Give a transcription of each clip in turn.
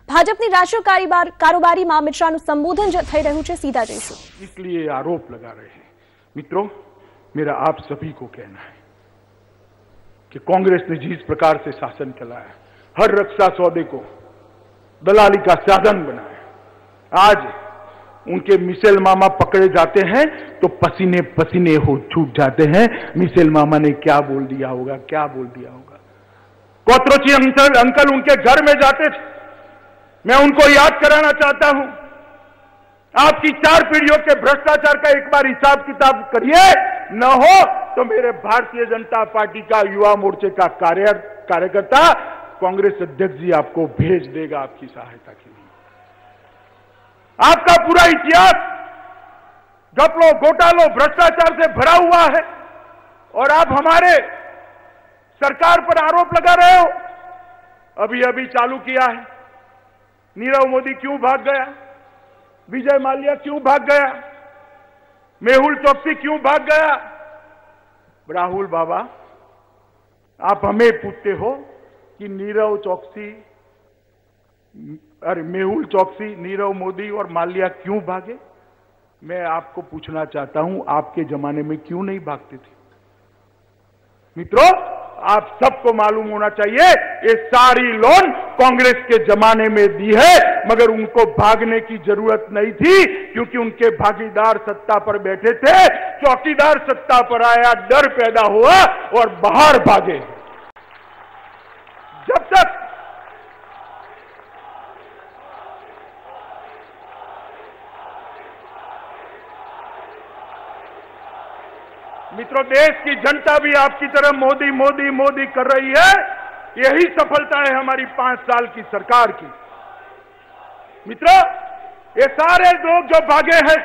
ભાજપની રાષ્ટ્રીય કારોબારીમાં અમિત શાહનું સંબોધન થઈ રહ્યું છે। સીધા જઈશું। इसलिए आरोप लगा रहे हैं। मित्रों, मेरा आप सभी को कहना है कि कांग्रेस ने जिस प्रकार से शासन चलाया, हर रक्षा सौदे को दलाली का साधन बनाया, आज उनके मिशेल मामा पकड़े जाते हैं तो पसीने पसीने हो छूट जाते हैं। मिशेल मामा ने क्या बोल दिया होगा, क्या बोल दिया होगा। कोत्रोची अंकल उनके घर में जाते थे, मैं उनको याद कराना चाहता हूं, आपकी 4 पीढ़ियों के भ्रष्टाचार का एक बार हिसाब किताब करिए, न हो तो मेरे भारतीय जनता पार्टी का युवा मोर्चे का कार्यकर्ता कांग्रेस अध्यक्ष जी आपको भेज देगा आपकी सहायता के लिए। आपका पूरा इतिहास घपलों, घोटालों, भ्रष्टाचार से भरा हुआ है और आप हमारे सरकार पर आरोप लगा रहे हो। अभी अभी चालू किया है, नीरव मोदी क्यों भाग गया, विजय माल्या क्यों भाग गया, मेहुल चोकसी क्यों भाग गया। राहुल बाबा, आप हमें पूछते हो कि नीरव चोकसी, अरे मेहुल चोकसी, नीरव मोदी और माल्या क्यों भागे। मैं आपको पूछना चाहता हूं, आपके जमाने में क्यों नहीं भागते थे। मित्रों, आप सबको मालूम होना चाहिए, ये सारी लोन कांग्रेस के जमाने में दी है, मगर उनको भागने की जरूरत नहीं थी, क्योंकि उनके भागीदार सत्ता पर बैठे थे। चौकीदार सत्ता पर आया, डर पैदा हुआ और बाहर भागे। जब तक मित्रों, देश की जनता भी आपकी तरह मोदी मोदी मोदी कर रही है। यही सफलता है हमारी 5 साल की सरकार की। मित्रों, ये सारे लोग जो भागे हैं,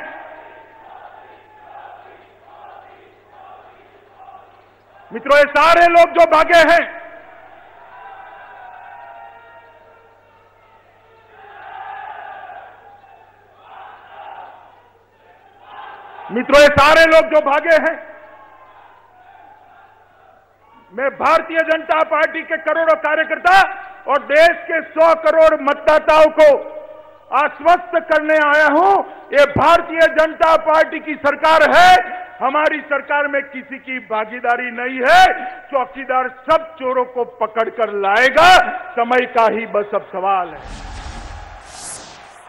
मित्रों ये सारे लोग जो भागे हैं, मित्रों ये सारे लोग जो भागे हैं, मैं भारतीय जनता पार्टी के करोड़ों कार्यकर्ता और देश के 100 करोड़ मतदाताओं को आश्वस्त करने आया हूं, ये भारतीय जनता पार्टी की सरकार है। हमारी सरकार में किसी की भागीदारी नहीं है। चौकीदार सब चोरों को पकड़कर लाएगा, समय का ही बस अब सवाल है।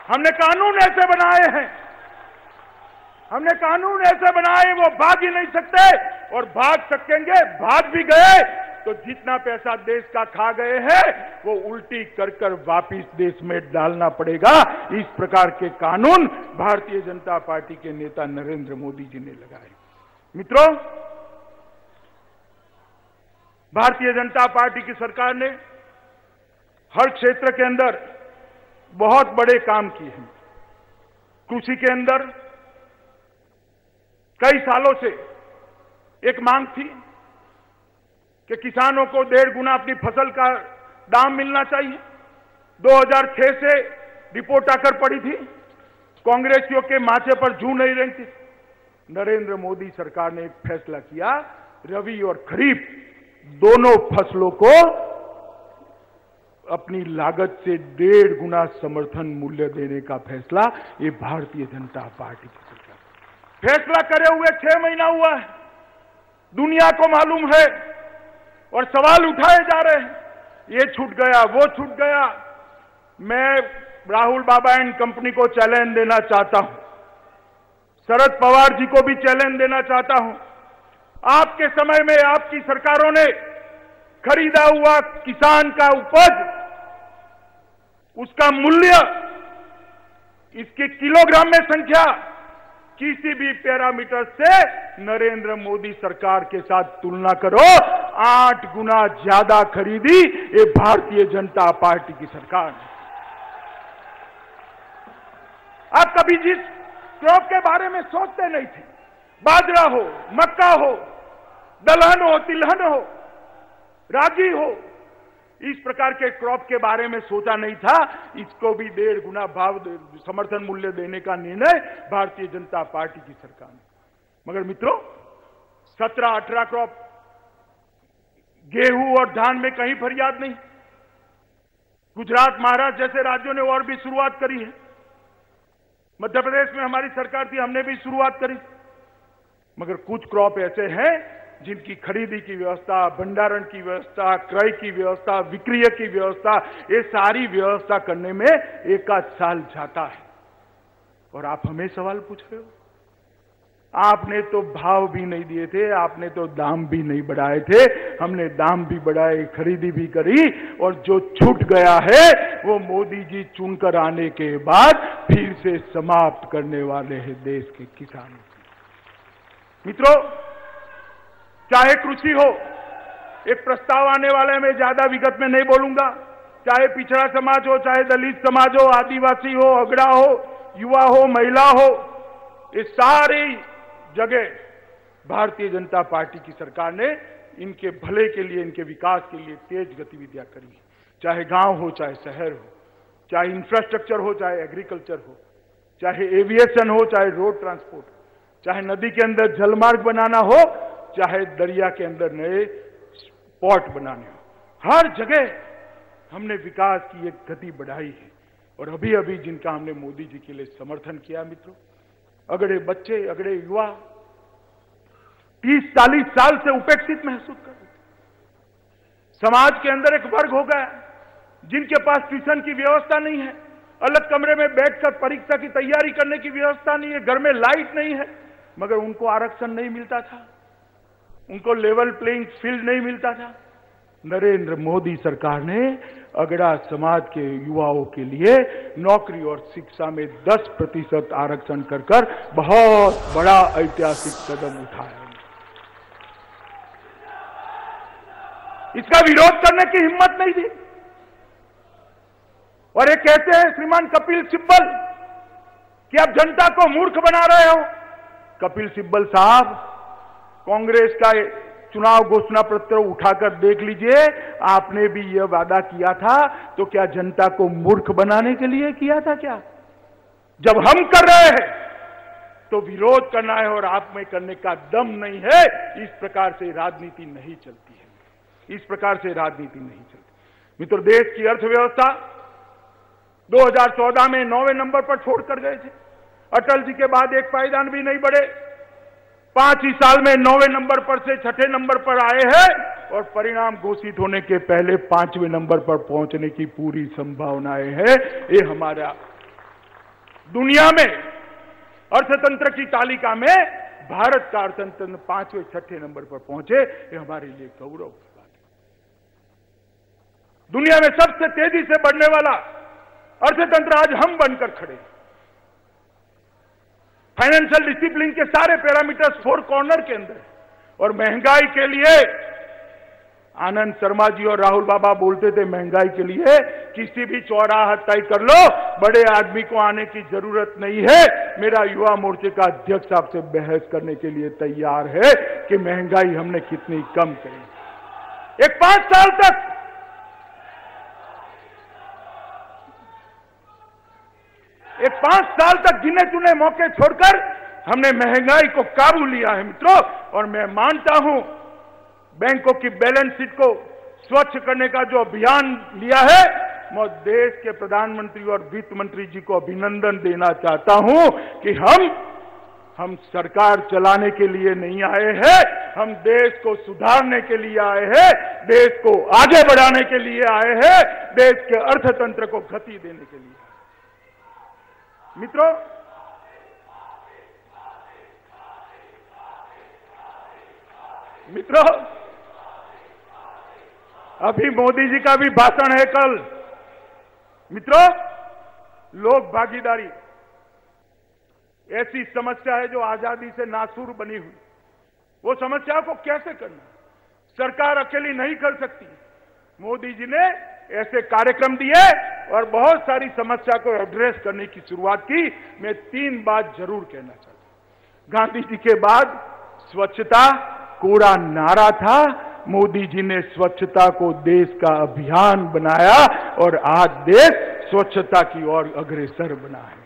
हमने कानून ऐसे बनाए हैं, हमने कानून ऐसे बनाए, वो भाग ही नहीं सकते, और भाग सकेंगे, भाग भी गए तो जितना पैसा देश का खा गए हैं वो उल्टी कर कर वापिस देश में डालना पड़ेगा। इस प्रकार के कानून भारतीय जनता पार्टी के नेता नरेंद्र मोदी जी ने लगाए। मित्रों, भारतीय जनता पार्टी की सरकार ने हर क्षेत्र के अंदर बहुत बड़े काम किए हैं। कृषि के अंदर कई सालों से एक मांग थी कि किसानों को 1.5 गुना अपनी फसल का दाम मिलना चाहिए। 2006 से रिपोर्ट आकर पड़ी थी, कांग्रेसियों के माथे पर जू नहीं रही थी। नरेंद्र मोदी सरकार ने एक फैसला किया, रबी और खरीफ दोनों फसलों को अपनी लागत से 1.5 गुना समर्थन मूल्य देने का फैसला ये भारतीय जनता पार्टी की सरकार फैसला करे हुए 6 महीना हुआ है। दुनिया को मालूम है और सवाल उठाए जा रहे हैं, ये छूट गया, वो छूट गया। मैं राहुल बाबा एंड कंपनी को चैलेंज देना चाहता हूं, शरद पवार जी को भी चैलेंज देना चाहता हूं। आपके समय में आपकी सरकारों ने खरीदा हुआ किसान का उपज, उसका मूल्य, इसके किलोग्राम में संख्या, किसी भी पैरामीटर से नरेंद्र मोदी सरकार के साथ तुलना करो, 8 गुना ज्यादा खरीदी ये भारतीय जनता पार्टी की सरकार ने। आप कभी जिस क्रॉप के बारे में सोचते नहीं थे, बाजरा हो, मक्का हो, दलहन हो, तिलहन हो, रागी हो, इस प्रकार के क्रॉप के बारे में सोचा नहीं था। इसको भी 1.5 गुना भाव समर्थन मूल्य देने का निर्णय भारतीय जनता पार्टी की सरकार ने। मगर मित्रों, 17-18 क्रॉप गेहूं और धान में कहीं फरियाद नहीं, गुजरात, महाराष्ट्र जैसे राज्यों ने और भी शुरुआत करी है। मध्य प्रदेश में हमारी सरकार थी, हमने भी शुरुआत करी। मगर कुछ क्रॉप ऐसे हैं जिनकी खरीदी की व्यवस्था, भंडारण की व्यवस्था, क्रय की व्यवस्था, विक्रय की व्यवस्था, ये सारी व्यवस्था करने में एक आध साल जाता है। और आप हमें सवाल पूछ रहे हो? आपने तो भाव भी नहीं दिए थे, आपने तो दाम भी नहीं बढ़ाए थे। हमने दाम भी बढ़ाए, खरीदी भी करी, और जो छूट गया है वो मोदी जी चुनकर आने के बाद फिर से समाप्त करने वाले हैं देश के किसानों को। मित्रों, चाहे कृषि हो, एक प्रस्ताव आने वाला है, मैं ज्यादा विगत में नहीं बोलूंगा। चाहे पिछड़ा समाज हो, चाहे दलित समाज हो, आदिवासी हो, अगड़ा हो, युवा हो, महिला हो, ये सारी जगह भारतीय जनता पार्टी की सरकार ने इनके भले के लिए, इनके विकास के लिए तेज गतिविधियां करी। चाहे गांव हो, चाहे शहर हो, चाहे इंफ्रास्ट्रक्चर हो, चाहे एग्रीकल्चर हो, चाहे एविएशन हो, चाहे रोड ट्रांसपोर्ट, चाहे नदी के अंदर जलमार्ग बनाना हो, चाहे दरिया के अंदर नए पोर्ट बनाने हो, हर जगह हमने विकास की एक गति बढ़ाई है। और अभी अभी जिनका हमने मोदी जी के लिए समर्थन किया मित्रों, अगड़े बच्चे, अगड़े युवा 30-40 साल से उपेक्षित महसूस कर रहे थे। समाज के अंदर एक वर्ग हो गया जिनके पास ट्यूशन की व्यवस्था नहीं है, अलग कमरे में बैठकर परीक्षा की तैयारी करने की व्यवस्था नहीं है, घर में लाइट नहीं है, मगर उनको आरक्षण नहीं मिलता था, उनको लेवल प्लेइंग फील्ड नहीं मिलता था। नरेंद्र मोदी सरकार ने अगड़ा समाज के युवाओं के लिए नौकरी और शिक्षा में 10% आरक्षण कर बहुत बड़ा ऐतिहासिक कदम उठाया। इसका विरोध करने की हिम्मत नहीं थी। और ये कहते हैं श्रीमान कपिल सिब्बल कि आप जनता को मूर्ख बना रहे हो। कपिल सिब्बल साहब, कांग्रेस का चुनाव घोषणा पत्र उठाकर देख लीजिए, आपने भी यह वादा किया था, तो क्या जनता को मूर्ख बनाने के लिए किया था क्या? जब हम कर रहे हैं तो विरोध करना है, और आप में करने का दम नहीं है। इस प्रकार से राजनीति नहीं चलती है, इस प्रकार से राजनीति नहीं चलती। मित्रों, देश की अर्थव्यवस्था 2014 में 9वें नंबर पर छोड़कर गए थे। अटल जी के बाद एक पायदान भी नहीं बढ़े। 5 ही साल में 9वें नंबर पर से 6ठे नंबर पर आए हैं, और परिणाम घोषित होने के पहले 5वें नंबर पर पहुंचने की पूरी संभावनाएं हैं। ये हमारा दुनिया में अर्थतंत्र की तालिका में भारत का अर्थतंत्र 5वें 6ठे नंबर पर पहुंचे, ये हमारे लिए गौरव की बात है। दुनिया में सबसे तेजी से बढ़ने वाला अर्थतंत्र आज हम बनकर खड़े। फाइनेंशियल डिसिप्लिन के सारे पैरामीटर्स 4 कॉर्नर के अंदर, और महंगाई के लिए आनंद शर्मा जी और राहुल बाबा बोलते थे, महंगाई के लिए किसी भी चौराहा तय कर लो, बड़े आदमी को आने की जरूरत नहीं है। मेरा युवा मोर्चे का अध्यक्ष आपसे बहस करने के लिए तैयार है कि महंगाई हमने कितनी कम करी। एक 5 साल तक एक 5 साल तक गिने चुने मौके छोड़कर हमने महंगाई को काबू लिया है मित्रों। और मैं मानता हूं, बैंकों की बैलेंस शीट को स्वच्छ करने का जो अभियान लिया है, मैं देश के प्रधानमंत्री और वित्त मंत्री जी को अभिनंदन देना चाहता हूं कि हम सरकार चलाने के लिए नहीं आए हैं, हम देश को सुधारने के लिए आए हैं, देश को आगे बढ़ाने के लिए आए हैं, देश के अर्थतंत्र को गति देने के लिए। मित्रों, अभी मोदी जी का भी भाषण है कल। मित्रों, लोक भागीदारी ऐसी समस्या है जो आजादी से नासूर बनी हुई। वो समस्या को कैसे करना सरकार अकेली नहीं कर सकती। मोदी जी ने ऐसे कार्यक्रम दिए और बहुत सारी समस्या को एड्रेस करने की शुरुआत की। मैं 3 बात जरूर कहना चाहता हूं। गांधी जी के बाद स्वच्छता कूड़ा नारा था, मोदी जी ने स्वच्छता को देश का अभियान बनाया और आज देश स्वच्छता की ओर अग्रसर बना है।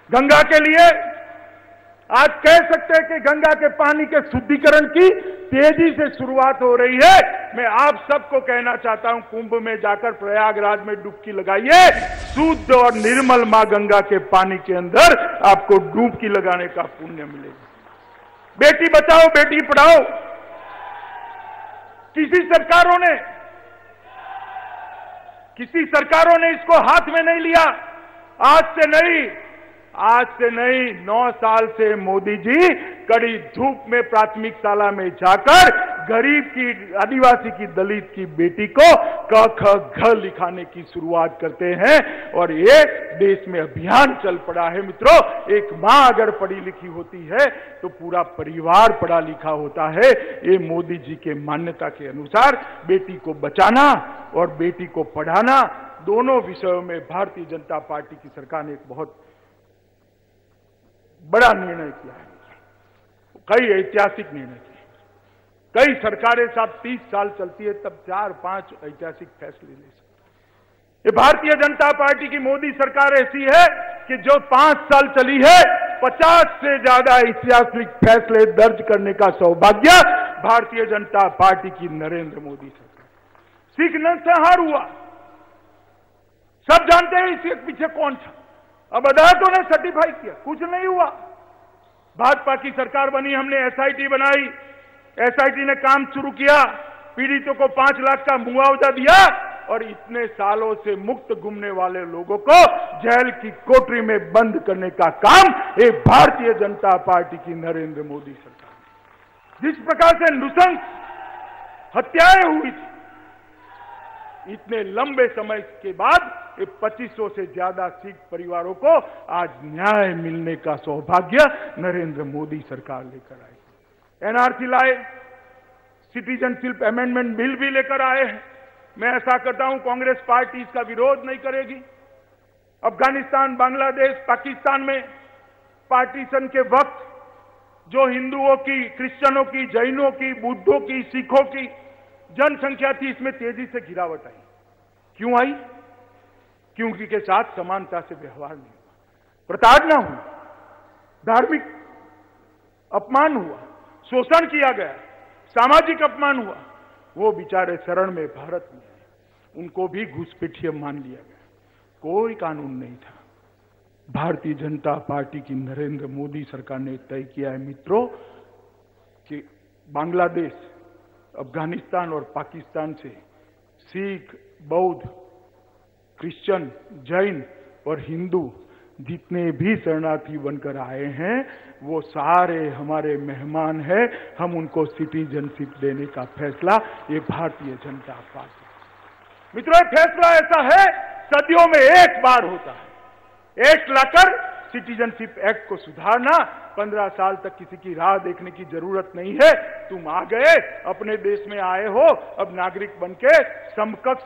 गंगा के लिए आज कह सकते हैं कि गंगा के पानी के शुद्धिकरण की तेजी से शुरुआत हो रही है। मैं आप सबको कहना चाहता हूं, कुंभ में जाकर प्रयागराज में डुबकी लगाइए, शुद्ध और निर्मल मां गंगा के पानी के अंदर आपको डुबकी लगाने का पुण्य मिलेगा। बेटी बचाओ बेटी पढ़ाओ किसी सरकारों ने इसको हाथ में नहीं लिया। आज से नहीं 9 साल से मोदी जी कड़ी धूप में प्राथमिक शाला में जाकर गरीब की, आदिवासी की, दलित की बेटी को क ख घ लिखाने की शुरुआत करते हैं और ये देश में अभियान चल पड़ा है। मित्रों, एक मां अगर पढ़ी लिखी होती है तो पूरा परिवार पढ़ा लिखा होता है। ये मोदी जी के मान्यता के अनुसार बेटी को बचाना और बेटी को पढ़ाना, दोनों विषयों में भारतीय जनता पार्टी की सरकार ने एक बहुत बड़ा निर्णय किया है। कई ऐतिहासिक निर्णय किए। कई सरकारें साहब 30 साल चलती है तब 4-5 ऐतिहासिक फैसले ले सकते। ये भारतीय जनता पार्टी की मोदी सरकार ऐसी है कि जो 5 साल चली है 50 से ज्यादा ऐतिहासिक फैसले दर्ज करने का सौभाग्य भारतीय जनता पार्टी की नरेंद्र मोदी सरकार। सिख नरसंहार हुआ, सब जानते हैं इसके पीछे कौन था। अब अदालतों ने सर्टिफाई किया, कुछ नहीं हुआ। भाजपा की सरकार बनी, हमने एसआईटी बनाई, एसआईटी ने काम शुरू किया, पीड़ितों को 5 लाख का मुआवजा दिया और इतने सालों से मुक्त घूमने वाले लोगों को जेल की कोठरी में बंद करने का काम एक भारतीय जनता पार्टी की नरेंद्र मोदी सरकार ने। जिस प्रकार से नृशंस हत्याएं हुई थी, इतने लंबे समय के बाद 2500 से ज्यादा सिख परिवारों को आज न्याय मिलने का सौभाग्य नरेंद्र मोदी सरकार लेकर आई। एनआरसी लाए, सिटीजनशिप अमेंडमेंट बिल भी लेकर आए हैं। मैं ऐसा करता हूं, कांग्रेस पार्टी इसका विरोध नहीं करेगी। अफगानिस्तान, बांग्लादेश, पाकिस्तान में पार्टीशन के वक्त जो हिंदुओं की, क्रिश्चियनों की, जैनों की, बुद्धों की, सिखों की जनसंख्या थी, इसमें तेजी से गिरावट आई। क्यों आई? क्योंकि के साथ समानता से व्यवहार नहीं हुआ, प्रताड़ना हुई, धार्मिक अपमान हुआ, शोषण किया गया, सामाजिक अपमान हुआ। वो बेचारे शरण में भारत में आए, उनको भी घुसपैठिया मान लिया गया। कोई कानून नहीं था। भारतीय जनता पार्टी की नरेंद्र मोदी सरकार ने तय किया है मित्रों कि बांग्लादेश, अफगानिस्तान और पाकिस्तान से सिख, बौद्ध, क्रिश्चियन, जैन और हिंदू जितने भी शरणार्थी बनकर आए हैं वो सारे हमारे मेहमान हैं। हम उनको सिटीजनशिप देने का फैसला ये भारतीय जनता पार्टी। मित्रों, फैसला ऐसा है सदियों में एक बार होता है। एक्ट लाकर सिटीजनशिप एक्ट को सुधारना, 15 साल तक किसी की राह देखने की जरूरत नहीं है। तुम आ गए, अपने देश में आए हो, अब नागरिक बनके समकक्ष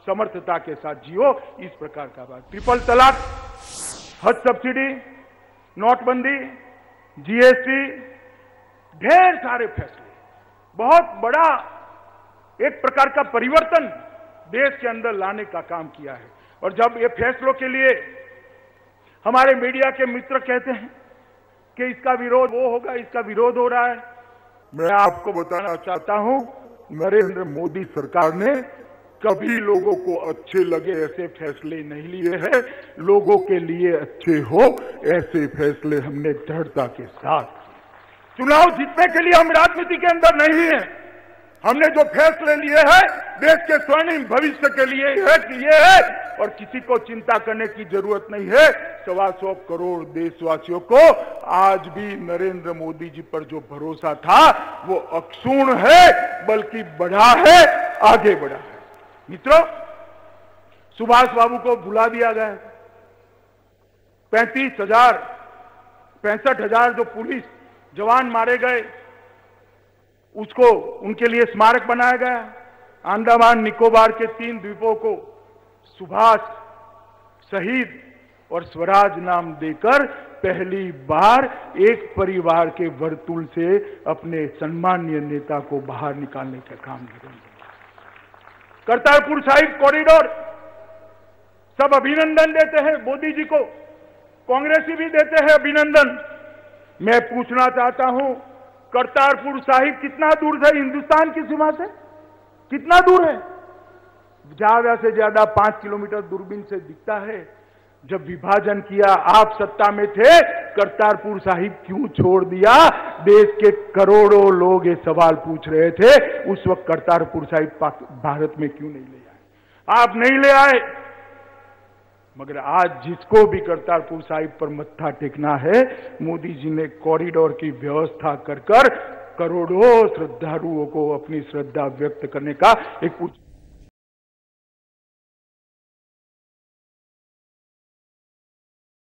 समर्थता के साथ जियो। इस प्रकार का बात। ट्रिपल तलाक, हज सब्सिडी, नोटबंदी, जीएसटी, ढेर सारे फैसले, बहुत बड़ा एक प्रकार का परिवर्तन देश के अंदर लाने का काम किया है। और जब ये फैसलों के लिए हमारे मीडिया के मित्र कहते हैं कि इसका विरोध वो होगा, इसका विरोध हो रहा है, मैं आपको बताना चाहता हूं, नरेंद्र मोदी सरकार ने कभी लोगों को अच्छे लगे ऐसे फैसले नहीं लिए हैं। लोगों के लिए अच्छे हो ऐसे फैसले हमने दृढ़ता के साथ। चुनाव जीतने के लिए हम राजनीति के अंदर नहीं है। हमने जो फैसले लिए हैं देश के स्वर्णिम भविष्य के लिए है कि ये है, और किसी को चिंता करने की जरूरत नहीं है। 125 करोड़ देशवासियों को आज भी नरेंद्र मोदी जी पर जो भरोसा था वो अक्षुण्ण है, बल्कि बढ़ा है, आगे बढ़ा है। मित्रों, सुभाष बाबू को भुला दिया गया। 65,000 जो पुलिस जवान मारे गए, उसको उनके लिए स्मारक बनाया गया। अंडमान निकोबार के 3 द्वीपों को सुभाष, शहीद और स्वराज नाम देकर पहली बार एक परिवार के वर्तुल से अपने सम्मानीय नेता को बाहर निकालने का काम करेंगे। करतारपुर साहिब कॉरिडोर, सब अभिनंदन देते हैं मोदी जी को, कांग्रेसी भी देते हैं अभिनंदन। मैं पूछना चाहता हूं, करतारपुर साहिब कितना दूर है हिंदुस्तान की सीमा से? कितना दूर है? ज्यादा से ज्यादा 5 किलोमीटर दूरबीन से दिखता है। जब विभाजन किया, आप सत्ता में थे, करतारपुर साहिब क्यों छोड़ दिया? देश के करोड़ों लोग ये सवाल पूछ रहे थे, उस वक्त करतारपुर साहिब भारत में क्यों नहीं ले आए? आप नहीं ले आए। मगर आज जिसको भी करतारपुर साहिब पर मत्था टेकना है, मोदी जी ने कॉरिडोर की व्यवस्था कर करोड़ों श्रद्धालुओं को अपनी श्रद्धा व्यक्त करने का एक